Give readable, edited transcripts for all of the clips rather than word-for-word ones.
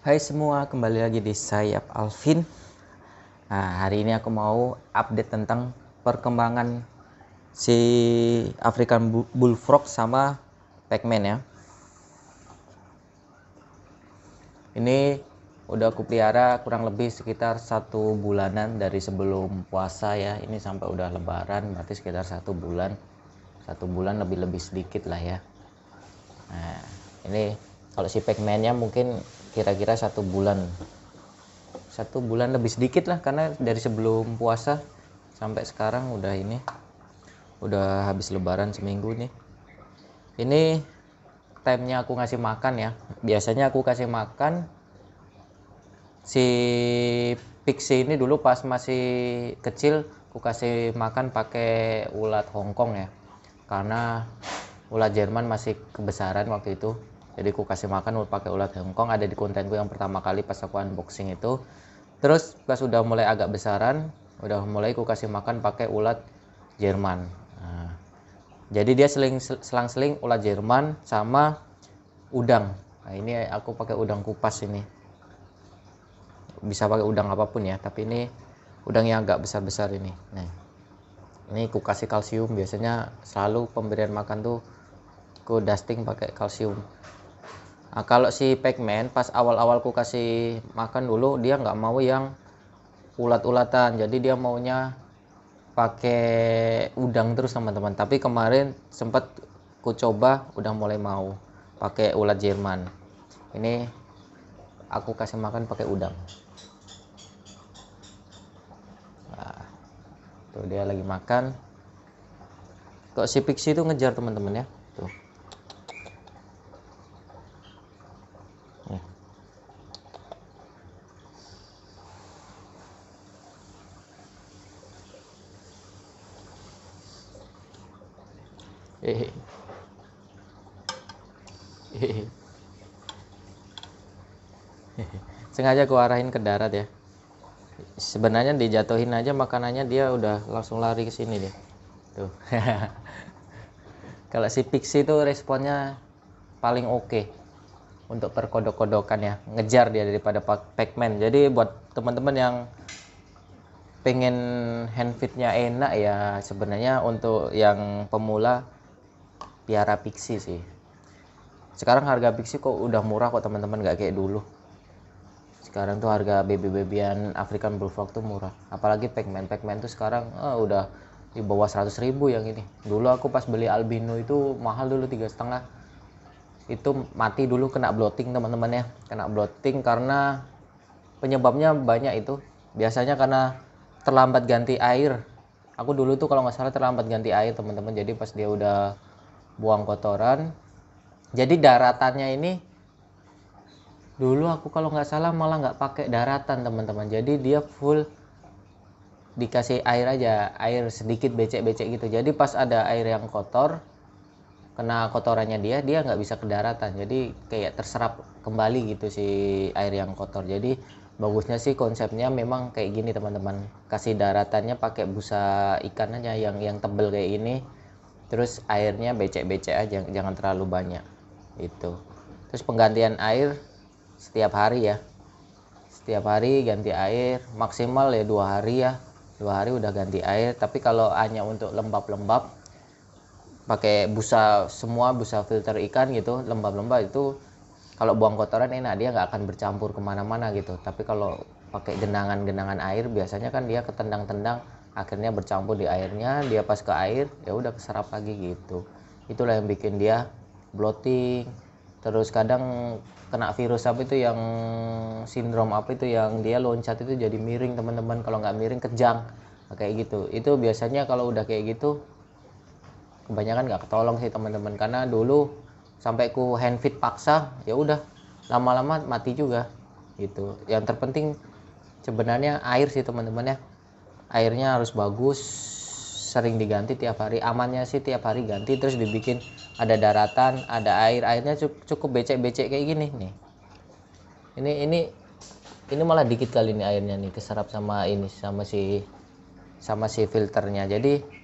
Hai semua, kembali lagi di Sayap Alvin. Nah, hari ini aku mau update tentang perkembangan si African Bullfrog sama Pac-Man ya. Ini udah aku pelihara kurang lebih sekitar 1 bulanan dari sebelum puasa ya. Ini sampai udah lebaran, berarti sekitar 1 bulan. 1 bulan lebih sedikit lah ya. Nah, ini kalau si Pac-Man-nya mungkin kira-kira 1 bulan. 1 bulan lebih sedikit lah, karena dari sebelum puasa sampai sekarang udah habis lebaran seminggu nih. Ini timenya aku ngasih makan ya. Biasanya aku kasih makan si Pixie ini dulu pas masih kecil, aku kasih makan pakai ulat Hongkong ya, karena ulat Jerman masih kebesaran waktu itu. Jadi aku kasih makan pakai ulat Hongkong, ada di kontenku yang pertama kali pas aku unboxing itu. Terus pas udah mulai agak besaran, udah mulai aku kasih makan pakai ulat Jerman. Nah, jadi dia selang-seling ulat Jerman sama udang. Nah, ini aku pakai udang kupas ini. Bisa pakai udang apapun ya, tapi ini udang yang agak besar-besar ini. Nah, ini aku kasih kalsium. Biasanya selalu pemberian makan tuh aku dusting pakai kalsium. Nah, kalau si Pac-Man pas awal-awal ku kasih makan dulu, dia nggak mau yang ulat-ulatan, jadi dia maunya pakai udang terus teman-teman. Tapi kemarin sempat ku coba, udah mulai mau pakai ulat Jerman. Ini aku kasih makan pakai udang. Nah, tuh dia lagi makan. Kok si Pixie itu ngejar teman-teman ya, tuh. Hehehe. Sengaja aku arahin ke darat ya. Sebenarnya dijatuhin aja makanannya, dia udah langsung lari ke sini deh. Tuh. Kalau si Pixie itu responnya paling oke untuk perkodok-kodokan ya, ngejar dia daripada Pac-Man. Jadi buat teman-teman yang pengen handfeednya enak ya, sebenarnya untuk yang pemula piara Pixie sih. Sekarang harga Pixie kok udah murah kok teman-teman, nggak kayak dulu. Sekarang tuh harga baby-babyan African Bullfrog tuh murah. Apalagi Pac-Man tuh sekarang udah di bawah 100.000 yang ini. Dulu aku pas beli albino itu mahal dulu, 3,5. Itu mati dulu kena bloating teman-teman ya. Kena bloating karena penyebabnya banyak itu. Biasanya karena terlambat ganti air. Aku dulu tuh kalau nggak salah terlambat ganti air teman-teman. Jadi pas dia udah buang kotoran, jadi daratannya ini dulu aku kalau nggak salah malah nggak pakai daratan teman-teman. Jadi dia full dikasih air aja, air sedikit becek-becek gitu. Jadi pas ada air yang kotor, kena kotorannya dia nggak bisa ke daratan. Jadi kayak terserap kembali gitu si air yang kotor. Jadi bagusnya sih konsepnya memang kayak gini teman-teman. Kasih daratannya pakai busa ikan aja yang tebel kayak ini. Terus airnya becek-becek aja, jangan terlalu banyak. Itu. Terus penggantian air setiap hari ya. Setiap hari ganti air, maksimal ya 2 hari ya. 2 hari udah ganti air. Tapi kalau hanya untuk lembab-lembab, pakai busa semua, busa filter ikan gitu, lembab-lembab itu kalau buang kotoran enak, dia nggak akan bercampur kemana-mana gitu. Tapi kalau pakai genangan-genangan air, biasanya kan dia ketendang-tendang, akhirnya bercampur di airnya, dia pas ke air ya udah keserap lagi gitu. Itulah yang bikin dia bloating. Terus kadang kena virus apa itu, yang sindrom apa itu, yang dia loncat itu jadi miring teman-teman. Kalau nggak miring kejang kayak gitu. Itu biasanya kalau udah kayak gitu kebanyakan nggak ketolong sih teman-teman, karena dulu sampai ku handfeed paksa ya udah lama-lama mati juga gitu. Yang terpenting sebenarnya air sih teman-teman ya, airnya harus bagus, sering diganti tiap hari. Amannya sih tiap hari ganti, terus dibikin ada daratan, ada airnya cukup becek-becek kayak gini nih. Ini malah dikit kali ini airnya nih, keserap sama ini, sama si filternya. Jadi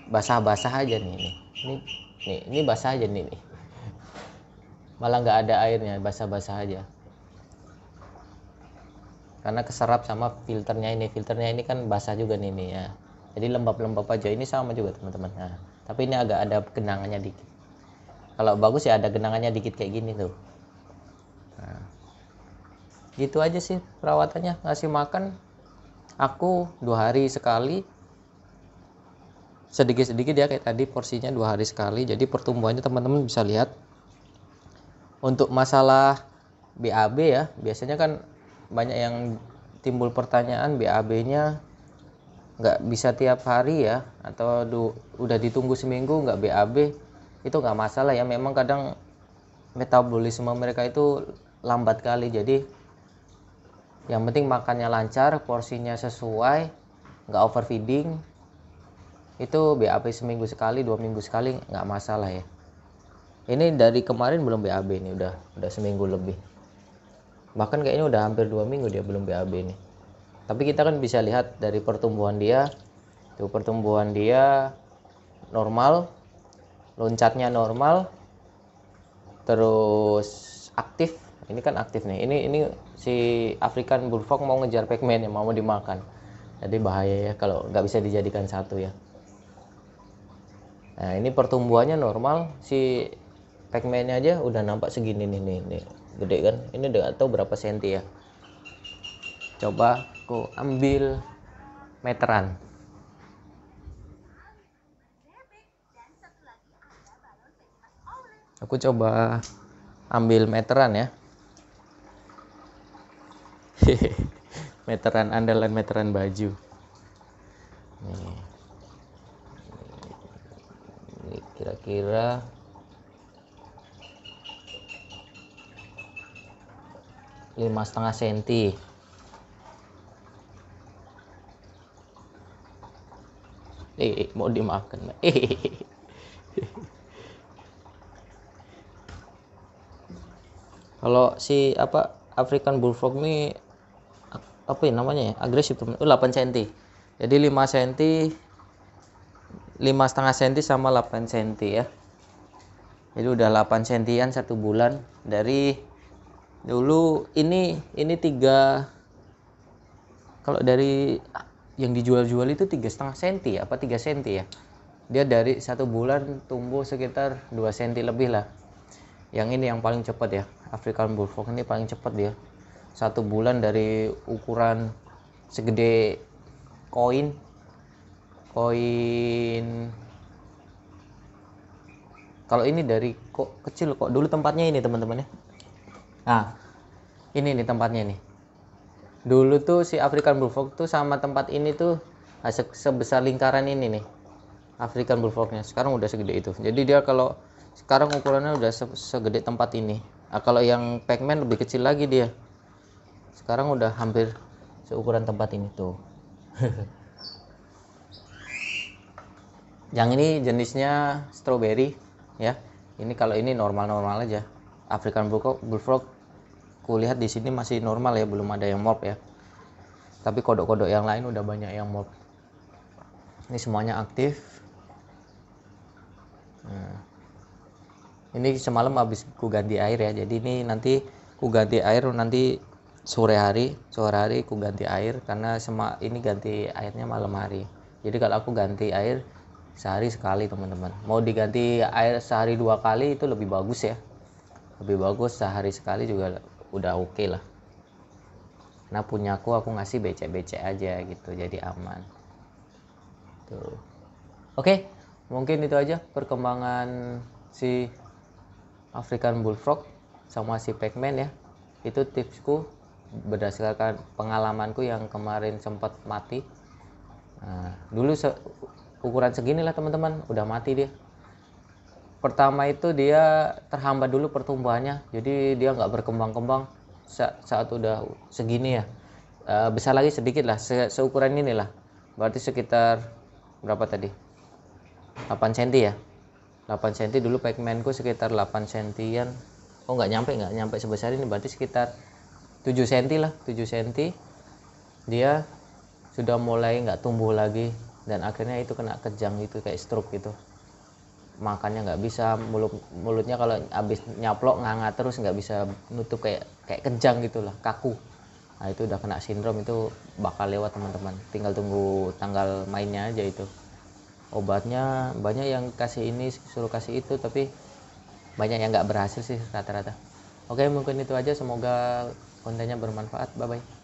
basah-basah aja nih. Ini basah aja nih. Malah nggak ada airnya, basah-basah aja. karena keserap sama filternya ini kan basah juga nih ya, jadi lembab-lembab aja. Ini sama juga teman-teman. Nah, tapi ini agak ada genangannya dikit. Kalau bagus ya ada genangannya dikit kayak gini tuh. Nah, gitu aja sih perawatannya. Ngasih makan aku 2 hari sekali, sedikit-sedikit ya, kayak tadi porsinya 2 hari sekali. Jadi pertumbuhannya teman-teman bisa lihat. Untuk masalah BAB ya, biasanya kan banyak yang timbul pertanyaan, BAB-nya nggak bisa tiap hari ya, atau udah ditunggu seminggu nggak BAB. Itu nggak masalah ya, memang kadang metabolisme mereka itu lambat kali. Jadi yang penting makannya lancar, porsinya sesuai, nggak overfeeding. Itu BAB seminggu sekali, 2 minggu sekali nggak masalah ya. Ini dari kemarin belum BAB nih, udah seminggu lebih. Bahkan kayaknya udah hampir 2 minggu dia belum BAB nih. Tapi kita kan bisa lihat dari pertumbuhan dia. Tuh, pertumbuhan dia normal, loncatnya normal, terus aktif. Ini kan aktif nih. Ini si African Bullfrog mau ngejar pacman yang mau dimakan. Jadi bahaya ya kalau nggak bisa dijadikan satu ya. Nah, ini pertumbuhannya normal. Si pacman-nya aja udah nampak segini nih. Gede kan? Ini udah tahu berapa senti ya. Coba aku ambil meteran. Aku coba ambil meteran ya. Meteran andalan, meteran baju. Nih. Ini kira-kira 5,5 senti. Mau dimakan. Kalau si African Bullfrog ini apa ya namanya ya, agresif teman. 8 cm. Jadi 5 cm, 5,5 cm sama 8 cm ya. Jadi udah 8 sentian 1 bulan. Dari dulu ini 3, kalau dari yang dijual-jual itu 3,5 cm ya, apa 3 cm ya. Dia dari 1 bulan tumbuh sekitar 2 cm lebih lah. Yang ini yang paling cepat ya, African Bullfrog ini paling cepat dia. 1 bulan dari ukuran segede koin kalau ini dari kok kecil kok. Dulu tempatnya ini teman-teman ya. Nah, ini nih tempatnya nih. Dulu tuh si African Bullfrog tuh sama tempat ini tuh sebesar lingkaran ini nih. African Bullfrognya sekarang udah segede itu. Jadi dia kalau sekarang ukurannya udah segede tempat ini. Nah, kalau yang pacman lebih kecil lagi dia. Sekarang udah hampir seukuran tempat ini tuh. Yang ini jenisnya strawberry ya. Ini kalau ini normal-normal aja. African Bullfrog kulihat di sini masih normal ya, belum ada yang morph ya. Tapi kodok-kodok yang lain udah banyak yang morph. Ini semuanya aktif. Nah, ini semalam habis ku ganti air ya. Jadi ini nanti ku ganti air nanti sore hari ku ganti air, karena ini ganti airnya malam hari. Jadi kalau aku ganti air sehari sekali teman-teman. Mau diganti air sehari 2 kali itu lebih bagus ya. Lebih bagus sehari sekali juga udah oke lah. Nah punyaku aku ngasih becek-becek aja gitu, jadi aman. Tuh. Oke, mungkin itu aja perkembangan si African Bullfrog sama si pacman ya. Itu tipsku berdasarkan pengalamanku yang kemarin sempat mati. Nah, dulu ukuran segini lah teman-teman, udah mati dia. Pertama itu dia terhambat dulu pertumbuhannya, jadi dia nggak berkembang-kembang saat udah segini ya. Besar lagi sedikit lah, seukuran ini lah. Berarti sekitar berapa tadi? 8 cm ya. 8 cm dulu pacmanku sekitar 8 cm-an. Oh nggak nyampe sebesar ini, berarti sekitar 7 cm lah, 7 cm. Dia sudah mulai nggak tumbuh lagi, dan akhirnya itu kena kejang gitu, kayak stroke gitu. Makannya nggak bisa, mulutnya kalau habis nyaplok nganga terus, nggak bisa nutup, kayak kejang gitulah, kaku. Nah itu udah kena sindrom, itu bakal lewat teman-teman, tinggal tunggu tanggal mainnya aja. Itu obatnya banyak yang kasih ini, suruh kasih itu, tapi banyak yang nggak berhasil sih rata-rata. Oke, mungkin itu aja, semoga kontennya bermanfaat. Bye bye.